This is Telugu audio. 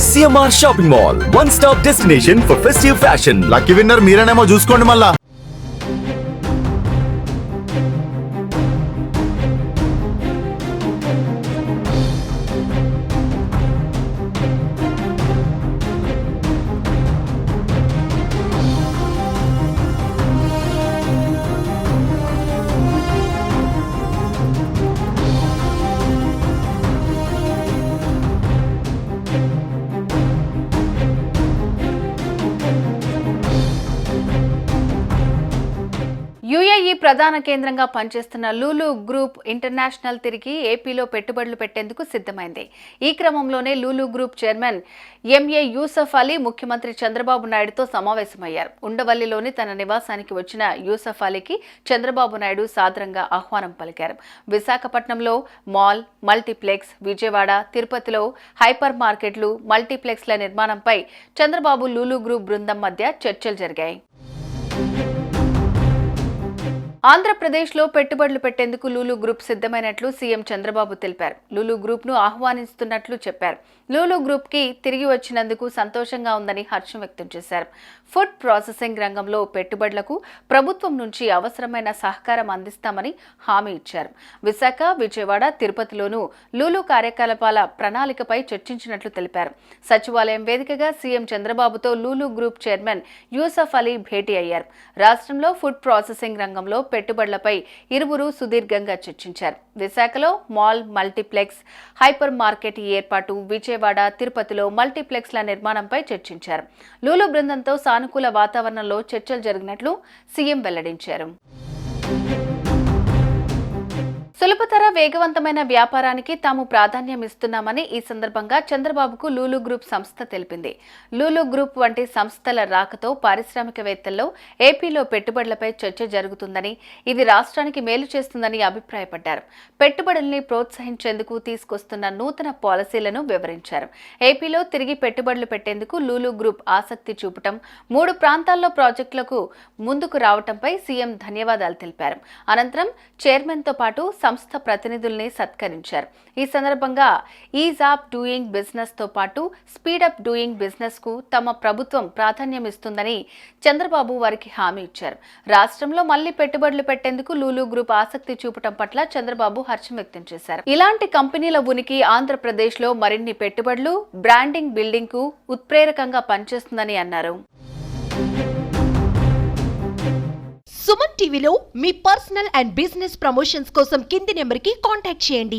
CMR shopping mall, one stop destination for festive fashion. Lucky winner మీరేనేమో చూసుకోండి మళ్ళా. యుఏఈ ప్రధాన కేంద్రంగా పనిచేస్తున్న లూలు గ్రూప్ ఇంటర్నేషనల్ తిరిగి ఏపీలో పెట్టుబడులు పెట్టేందుకు సిద్ధమైంది. ఈ క్రమంలోనే Lulu group chairman MA Yusuf Ali ముఖ్యమంత్రి చంద్రబాబు నాయుడుతో సమావేశమయ్యారు. ఉండవల్లిలోని తన నివాసానికి వచ్చిన యూసఫ్ అలీకి చంద్రబాబు నాయుడు సాదరంగా ఆహ్వానం పలికారు. విశాఖపట్నంలో మాల్, మల్టీప్లెక్స్, విజయవాడ, తిరుపతిలో హైపర్ మార్కెట్లు, మల్టీప్లెక్స్ల నిర్మాణంపై చంద్రబాబు లూలు గ్రూప్ బృందం మధ్య చర్చలు జరిగాయి. ఆంధ్రప్రదేశ్లో పెట్టుబడులు పెట్టేందుకు లూలు గ్రూప్ సిద్ధమైనట్లు సీఎం చంద్రబాబు తెలిపారు. లూలు గ్రూప్ను ఆహ్వానిస్తున్నట్లు చెప్పారు. లూలు గ్రూప్కి తిరిగి వచ్చినందుకు సంతోషంగా ఉందని హర్షం వ్యక్తం చేశారు. ఫుడ్ ప్రాసెసింగ్ రంగంలో పెట్టుబడులకు ప్రభుత్వం నుంచి అవసరమైన సహకారం అందిస్తామని హామీ ఇచ్చారు. విశాఖ, విజయవాడ, తిరుపతిలోనూ లూలు కార్యకలాపాల ప్రణాళికపై చర్చించినట్లు తెలిపారు. సచివాలయం వేదికగా సీఎం చంద్రబాబుతో లూలు గ్రూప్ చైర్మన్ యూసఫ్ అలీ భేటీ అయ్యారు. రాష్ట్రంలో ఫుడ్ ప్రాసెసింగ్ రంగంలో పెట్టుబడులపై ఇరువురు సుదీర్ఘంగా చర్చించారు. విశాఖలో మాల్, మల్టీప్లెక్స్, హైపర్ మార్కెట్ ఏర్పాటు, విజయవాడ, తిరుపతిలో మల్టీప్లెక్స్ల నిర్మాణంపై చర్చించారు. లూలు బృందంతో సానుకూల వాతావరణంలో చర్చలు జరిగినట్లు సీఎం వెల్లడించారు. సులభతర వేగవంతమైన వ్యాపారానికి తాము ప్రాధాన్యం ఇస్తున్నామని ఈ సందర్భంగా చంద్రబాబుకు లూలు గ్రూప్ సంస్థ తెలిపింది. లూలు గ్రూప్ వంటి సంస్థల రాకతో పారిశ్రామికవేత్తల్లో ఏపీలో పెట్టుబడులపై చర్చ జరుగుతుందని, ఇది రాష్ట్రానికి మేలు చేస్తుందని అభిప్రాయపడ్డారు. పెట్టుబడుల్ని ప్రోత్సహించేందుకు తీసుకొస్తున్న నూతన పాలసీలను వివరించారు. ఏపీలో తిరిగి పెట్టుబడులు పెట్టేందుకు లూలు గ్రూప్ ఆసక్తి చూపటం, 3 ప్రాంతాల్లో ప్రాజెక్టులకు ముందుకు రావటంపై సీఎం ధన్యవాదాలు తెలిపారు. అనంతరం చైర్మన్తో పాటు సంస్థ ప్రతినిధుల్ని సత్కరించారు. ఈ సందర్భంగా ఈజ్ ఆఫ్ డూయింగ్ బిజినెస్ తో పాటు స్పీడ్ అప్ డూయింగ్ బిజినెస్ కు తమ ప్రభుత్వం ప్రాధాన్యం ఇస్తుందని చంద్రబాబు వారికి హామీ ఇచ్చారు. రాష్ట్రంలో మళ్లీ పెట్టుబడులు పెట్టేందుకు లూలు గ్రూప్ ఆసక్తి చూపటం పట్ల చంద్రబాబు హర్షం వ్యక్తం చేశారు. ఇలాంటి కంపెనీల ఉనికి ఆంధ్రప్రదేశ్ లో మరిన్ని పెట్టుబడులు, బ్రాండింగ్ బిల్డింగ్ కు ఉత్ప్రేరకంగా పనిచేస్తుందని అన్నారు. సుమన్ టీవీలో మీ పర్సనల్ అండ్ బిజినెస్ ప్రమోషన్స్ కోసం కింది నెంబర్కి కాంటాక్ట్ చేయండి.